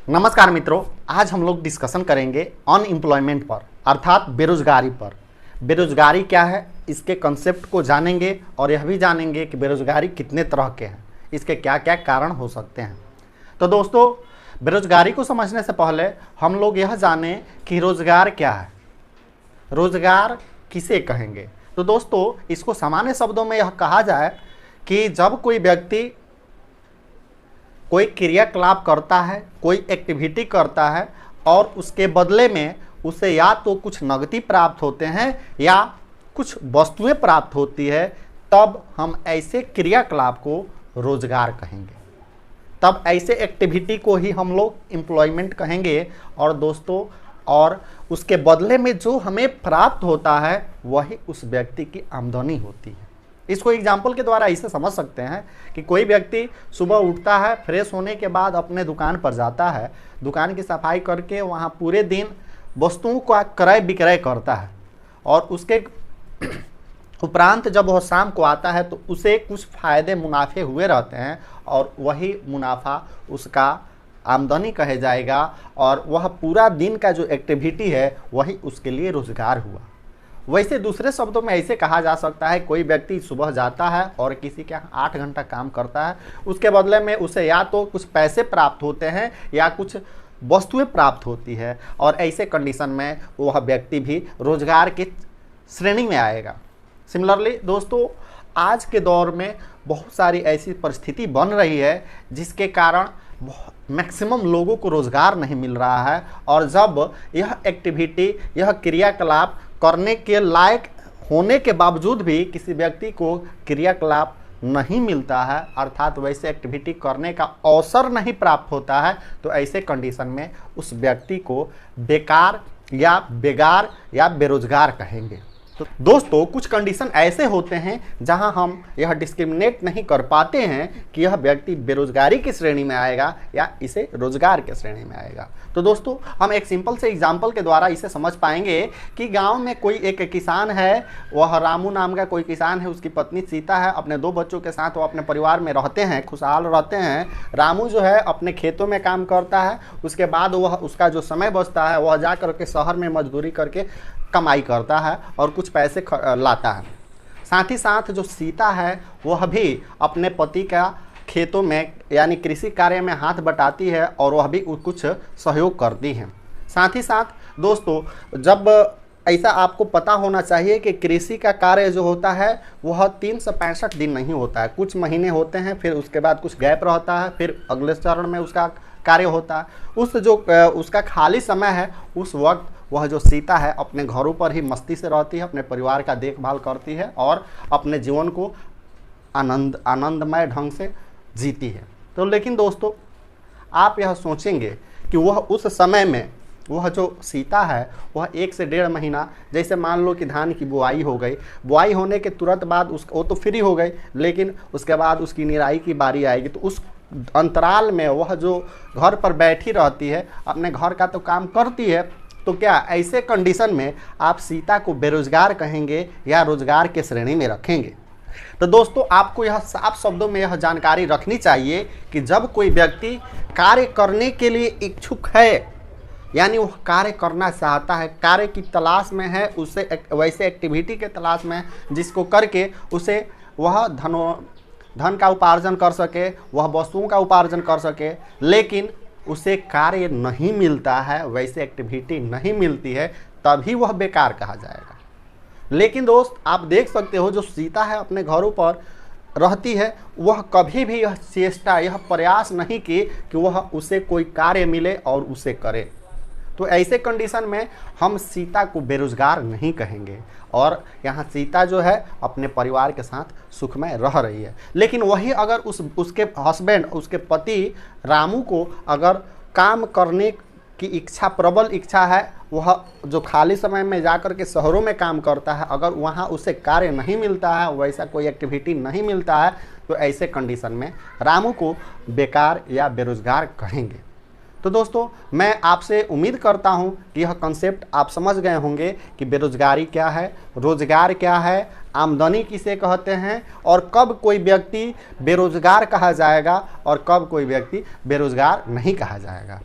नमस्कार मित्रों, आज हम लोग डिस्कशन करेंगे अनएम्प्लॉयमेंट पर अर्थात बेरोजगारी पर। बेरोजगारी क्या है, इसके कंसेप्ट को जानेंगे और यह भी जानेंगे कि बेरोजगारी कितने तरह के हैं, इसके क्या क्या कारण हो सकते हैं। तो दोस्तों, बेरोजगारी को समझने से पहले हम लोग यह जानें कि रोजगार क्या है, रोजगार किसे कहेंगे। तो दोस्तों, इसको सामान्य शब्दों में यह कहा जाए कि जब कोई व्यक्ति कोई क्रियाकलाप करता है, कोई एक्टिविटी करता है और उसके बदले में उसे या तो कुछ नकदी प्राप्त होते हैं या कुछ वस्तुएं प्राप्त होती है, तब हम ऐसे क्रियाकलाप को रोजगार कहेंगे। तब ऐसे एक्टिविटी को ही हम लोग एम्प्लॉयमेंट कहेंगे। और दोस्तों, और उसके बदले में जो हमें प्राप्त होता है वही उस व्यक्ति की आमदनी होती है। इसको एग्जाम्पल के द्वारा इसे समझ सकते हैं कि कोई व्यक्ति सुबह उठता है, फ्रेश होने के बाद अपने दुकान पर जाता है, दुकान की सफाई करके वहाँ पूरे दिन वस्तुओं का क्रय विक्रय करता है और उसके उपरांत जब वह शाम को आता है तो उसे कुछ फायदे मुनाफे हुए रहते हैं और वही मुनाफा उसका आमदनी कहे जाएगा और वह पूरा दिन का जो एक्टिविटी है वही उसके लिए रोजगार हुआ। वैसे दूसरे शब्दों में ऐसे कहा जा सकता है, कोई व्यक्ति सुबह जाता है और किसी के 8 घंटा काम करता है, उसके बदले में उसे या तो कुछ पैसे प्राप्त होते हैं या कुछ वस्तुएं प्राप्त होती है और ऐसे कंडीशन में वह व्यक्ति भी रोजगार की श्रेणी में आएगा। सिमिलरली दोस्तों, आज के दौर में बहुत सारी ऐसी परिस्थिति बन रही है जिसके कारण मैक्सिमम लोगों को रोजगार नहीं मिल रहा है और जब यह एक्टिविटी, यह क्रियाकलाप करने के लायक होने के बावजूद भी किसी व्यक्ति को क्रियाकलाप नहीं मिलता है, अर्थात वैसे एक्टिविटी करने का अवसर नहीं प्राप्त होता है, तो ऐसे कंडीशन में उस व्यक्ति को बेकार या बेगार या बेरोजगार कहेंगे। तो दोस्तों, कुछ कंडीशन ऐसे होते हैं जहां हम यह डिस्क्रिमिनेट नहीं कर पाते हैं कि यह व्यक्ति बेरोजगारी की श्रेणी में आएगा या इसे रोजगार के श्रेणी में आएगा। तो दोस्तों, हम एक सिंपल से एग्जांपल के द्वारा इसे समझ पाएंगे कि गांव में कोई एक किसान है, वह रामू नाम का कोई किसान है, उसकी पत्नी सीता है, अपने 2 बच्चों के साथ वो अपने परिवार में रहते हैं, खुशहाल रहते हैं। रामू जो है अपने खेतों में काम करता है, उसके बाद वह उसका जो समय बचता है वह जा करके शहर में मजदूरी करके कमाई करता है और कुछ पैसे लाता है। साथ ही साथ जो सीता है वह भी अपने पति का खेतों में यानी कृषि कार्य में हाथ बटाती है और वह भी कुछ सहयोग करती है। साथ ही साथ दोस्तों, जब ऐसा आपको पता होना चाहिए कि कृषि का कार्य जो होता है वह 365 दिन नहीं होता है, कुछ महीने होते हैं, फिर उसके बाद कुछ गैप रहता है, फिर अगले चरण में उसका कार्य होता है। उस जो उसका खाली समय है उस वक्त वह जो सीता है अपने घरों पर ही मस्ती से रहती है, अपने परिवार का देखभाल करती है और अपने जीवन को आनंदमय ढंग से जीती है। तो लेकिन दोस्तों, आप यह सोचेंगे कि वह उस समय में वह जो सीता है वह 1 से 1.5 महीना, जैसे मान लो कि धान की बुआई हो गई, बुआई होने के तुरंत बाद वो तो फ्री हो गई, लेकिन उसके बाद उसकी निराई की बारी आएगी, तो उस अंतराल में वह जो घर पर बैठी रहती है, अपने घर का तो काम करती है, तो क्या ऐसे कंडीशन में आप सीता को बेरोजगार कहेंगे या रोजगार के श्रेणी में रखेंगे? तो दोस्तों, आपको यह साफ शब्दों में यह जानकारी रखनी चाहिए कि जब कोई व्यक्ति कार्य करने के लिए इच्छुक है, यानी वह कार्य करना चाहता है, कार्य की तलाश में है, उसे वैसे एक्टिविटी के तलाश में जिसको करके उसे वह धन का उपार्जन कर सके, वह वस्तुओं का उपार्जन कर सके, लेकिन उसे कार्य नहीं मिलता है, वैसे एक्टिविटी नहीं मिलती है, तभी वह बेकार कहा जाएगा। लेकिन दोस्त, आप देख सकते हो जो सीता है अपने घरों पर रहती है, वह कभी भी यह चेष्टा, यह प्रयास नहीं की कि वह उसे कोई कार्य मिले और उसे करे। तो ऐसे कंडीशन में हम सीता को बेरोजगार नहीं कहेंगे और यहाँ सीता जो है अपने परिवार के साथ सुखमय रह रही है। लेकिन वही अगर उसके हस्बैंड, उसके पति रामू को अगर काम करने की इच्छा, प्रबल इच्छा है, वह जो खाली समय में जाकर के शहरों में काम करता है, अगर वहाँ उसे कार्य नहीं मिलता है, वैसा कोई एक्टिविटी नहीं मिलता है, तो ऐसे कंडीशन में रामू को बेकार या बेरोजगार कहेंगे। तो दोस्तों, मैं आपसे उम्मीद करता हूं कि यह कंसेप्ट आप समझ गए होंगे कि बेरोजगारी क्या है, रोजगार क्या है, आमदनी किसे कहते हैं और कब कोई व्यक्ति बेरोजगार कहा जाएगा और कब कोई व्यक्ति बेरोजगार नहीं कहा जाएगा।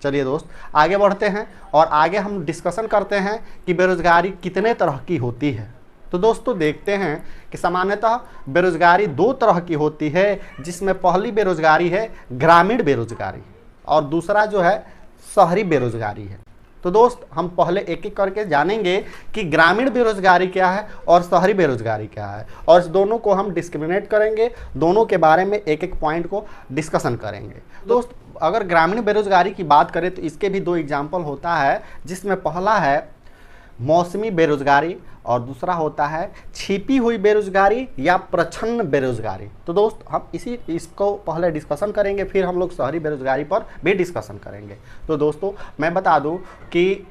चलिए दोस्त आगे बढ़ते हैं और आगे हम डिस्कशन करते हैं कि बेरोजगारी कितने तरह की होती है। तो दोस्तों देखते हैं कि सामान्यतः बेरोजगारी दो तरह की होती है, जिसमें पहली बेरोजगारी है ग्रामीण बेरोजगारी और दूसरा जो है शहरी बेरोजगारी है। तो दोस्त हम पहले एक एक करके जानेंगे कि ग्रामीण बेरोजगारी क्या है और शहरी बेरोजगारी क्या है, और इस दोनों को हम डिस्क्रिमिनेट करेंगे, दोनों के बारे में एक एक पॉइंट को डिस्कशन करेंगे। दोस्त अगर ग्रामीण बेरोजगारी की बात करें तो इसके भी दो एग्जाम्पल होता है, जिसमें पहला है मौसमी बेरोजगारी और दूसरा होता है छिपी हुई बेरोजगारी या प्रच्छन्न बेरोजगारी। तो दोस्त हम इसको पहले डिस्कशन करेंगे, फिर हम लोग शहरी बेरोजगारी पर भी डिस्कशन करेंगे। तो दोस्तों मैं बता दूं कि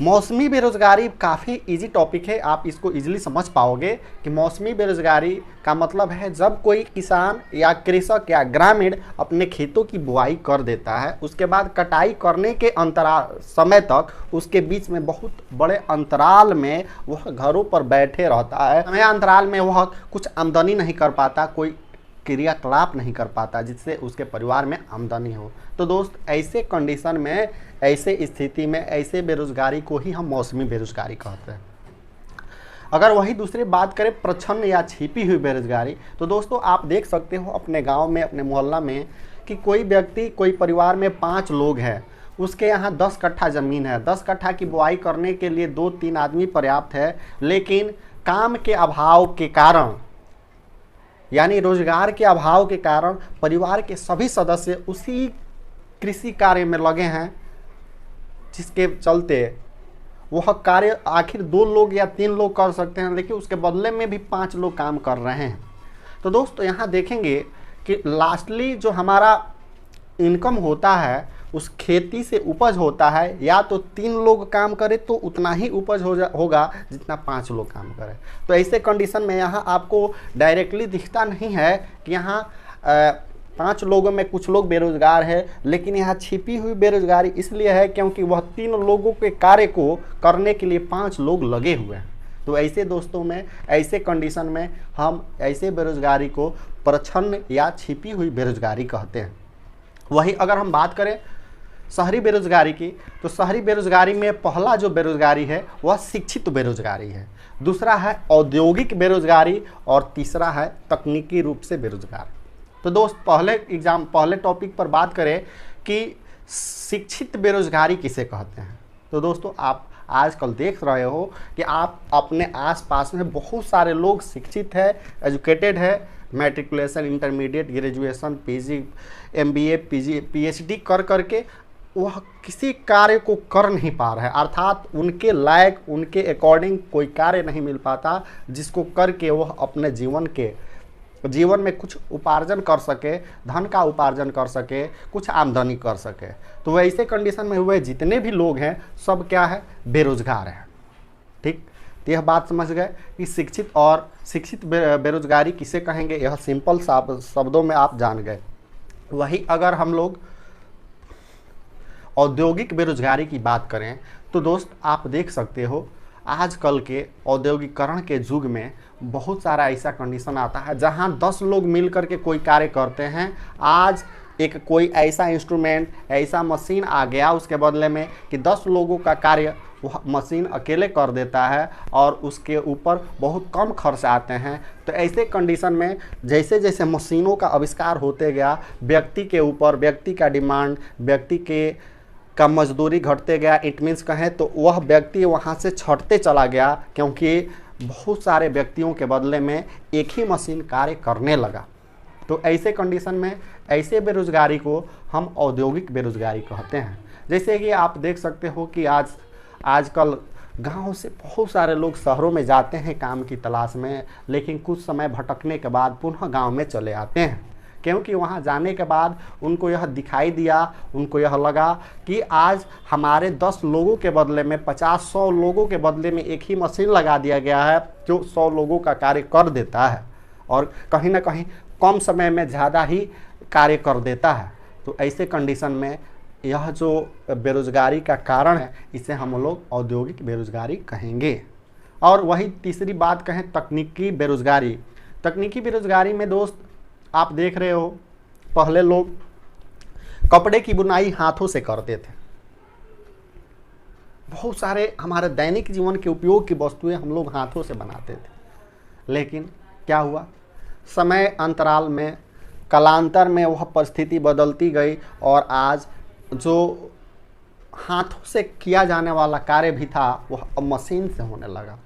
मौसमी बेरोजगारी काफ़ी इजी टॉपिक है, आप इसको इजीली समझ पाओगे कि मौसमी बेरोजगारी का मतलब है जब कोई किसान या कृषक या ग्रामीण अपने खेतों की बुआई कर देता है, उसके बाद कटाई करने के अंतराल समय तक उसके बीच में बहुत बड़े अंतराल में वह घरों पर बैठे रहता है। समय अंतराल में वह कुछ आमदनी नहीं कर पाता, कोई क्रियाकलाप नहीं कर पाता जिससे उसके परिवार में आमदनी हो। तो दोस्त ऐसे कंडीशन में, ऐसे स्थिति में, ऐसे बेरोजगारी को ही हम मौसमी बेरोजगारी कहते हैं। अगर वही दूसरी बात करें प्रच्छन्न या छिपी हुई बेरोजगारी, तो दोस्तों आप देख सकते हो अपने गांव में, अपने मोहल्ला में कि कोई व्यक्ति, कोई परिवार में 5 लोग हैं, उसके यहाँ 10 कट्ठा ज़मीन है, 10 कट्ठा की बुआई करने के लिए 2-3 आदमी पर्याप्त है, लेकिन काम के अभाव के कारण यानी रोजगार के अभाव के कारण परिवार के सभी सदस्य उसी कृषि कार्य में लगे हैं, जिसके चलते वह कार्य आखिर 2 लोग या 3 लोग कर सकते हैं, लेकिन उसके बदले में भी 5 लोग काम कर रहे हैं। तो दोस्तों यहाँ देखेंगे कि लास्टली जो हमारा इनकम होता है उस खेती से उपज होता है, या तो 3 लोग काम करें तो उतना ही उपज होगा जितना 5 लोग काम करें। तो ऐसे कंडीशन में यहाँ आपको डायरेक्टली दिखता नहीं है कि यहाँ 5 लोगों में कुछ लोग बेरोजगार है, लेकिन यहाँ छिपी हुई बेरोजगारी इसलिए है क्योंकि वह 3 लोगों के कार्य को करने के लिए 5 लोग लगे हुए हैं। तो ऐसे दोस्तों में, ऐसे कंडीशन में हम ऐसे बेरोजगारी को प्रच्छन्न या छिपी हुई बेरोजगारी कहते हैं। वही अगर हम बात करें शहरी बेरोजगारी की, तो शहरी बेरोजगारी में पहला जो बेरोजगारी है वह शिक्षित बेरोजगारी है, दूसरा है औद्योगिक बेरोजगारी और तीसरा है तकनीकी रूप से बेरोजगार। तो दोस्त पहले टॉपिक पर बात करें कि शिक्षित बेरोजगारी किसे कहते हैं। तो दोस्तों आप आजकल देख रहे हो कि आप अपने आसपास में बहुत सारे लोग शिक्षित है, एजुकेटेड है, matriculation, intermediate, graduation, PG, MBA, PhD कर करके वह किसी कार्य को कर नहीं पा रहे हैं, अर्थात उनके लायक, उनके अकॉर्डिंग कोई कार्य नहीं मिल पाता जिसको करके वह अपने जीवन में कुछ उपार्जन कर सके, धन का उपार्जन कर सके, कुछ आमदनी कर सके। तो वैसे कंडीशन में हुए जितने भी लोग हैं सब क्या है, बेरोजगार हैं। ठीक, तो यह बात समझ गए कि शिक्षित बेरोजगारी किसे कहेंगे, यह सिंपल शब्दों में आप जान गए। वही अगर हम लोग औद्योगिक बेरोजगारी की बात करें तो दोस्त आप देख सकते हो आजकल के औद्योगिकरण के युग में बहुत सारा ऐसा कंडीशन आता है जहां 10 लोग मिल करके कोई कार्य करते हैं। आज एक कोई ऐसा इंस्ट्रूमेंट, ऐसा मशीन आ गया उसके बदले में कि 10 लोगों का कार्य वह मशीन अकेले कर देता है और उसके ऊपर बहुत कम खर्च आते हैं। तो ऐसे कंडीशन में जैसे जैसे मशीनों का आविष्कार होते गया, व्यक्ति के ऊपर, व्यक्ति का डिमांड, व्यक्ति का मजदूरी घटते गया। इट मीन्स कहें तो वह व्यक्ति वहाँ से छटते चला गया, क्योंकि बहुत सारे व्यक्तियों के बदले में एक ही मशीन कार्य करने लगा। तो ऐसे कंडीशन में ऐसे बेरोजगारी को हम औद्योगिक बेरोजगारी कहते हैं। जैसे कि आप देख सकते हो कि आजकल गांव से बहुत सारे लोग शहरों में जाते हैं काम की तलाश में, लेकिन कुछ समय भटकने के बाद पुनः गांव में चले आते हैं, क्योंकि वहां जाने के बाद उनको यह दिखाई दिया, उनको यह लगा कि आज हमारे 10 लोगों के बदले में 50-100 लोगों के बदले में एक ही मशीन लगा दिया गया है जो 100 लोगों का कार्य कर देता है और कहीं ना कहीं कम समय में ज़्यादा ही कार्य कर देता है। तो ऐसे कंडीशन में यह जो बेरोजगारी का कारण है इसे हम लोग औद्योगिक बेरोजगारी कहेंगे। और वही तीसरी बात कहें तकनीकी बेरोजगारी। तकनीकी बेरोजगारी में दोस्त आप देख रहे हो पहले लोग कपड़े की बुनाई हाथों से करते थे। बहुत सारे हमारे दैनिक जीवन के उपयोग की वस्तुएं हम लोग हाथों से बनाते थे। लेकिन क्या हुआ, समय अंतराल में, कालांतर में वह परिस्थिति बदलती गई और आज जो हाथों से किया जाने वाला कार्य भी था वह अब मशीन से होने लगा।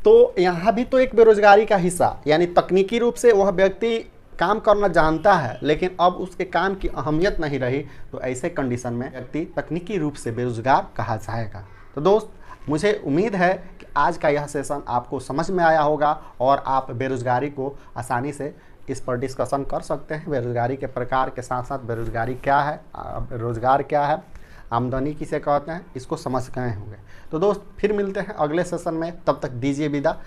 तो यहाँ भी तो एक बेरोजगारी का हिस्सा, यानी तकनीकी रूप से वह व्यक्ति काम करना जानता है लेकिन अब उसके काम की अहमियत नहीं रही, तो ऐसे कंडीशन में व्यक्ति तकनीकी रूप से बेरोजगार कहा जाएगा। तो दोस्त, मुझे उम्मीद है कि आज का यह सेशन आपको समझ में आया होगा और आप बेरोजगारी को आसानी से इस पर डिस्कशन कर सकते हैं। बेरोजगारी के प्रकार के साथ साथ बेरोजगारी क्या है, रोजगार क्या है, आमदनी किसे कहते हैं, इसको समझ गए होंगे। तो दोस्त, फिर मिलते हैं अगले सेशन में, तब तक दीजिए विदा।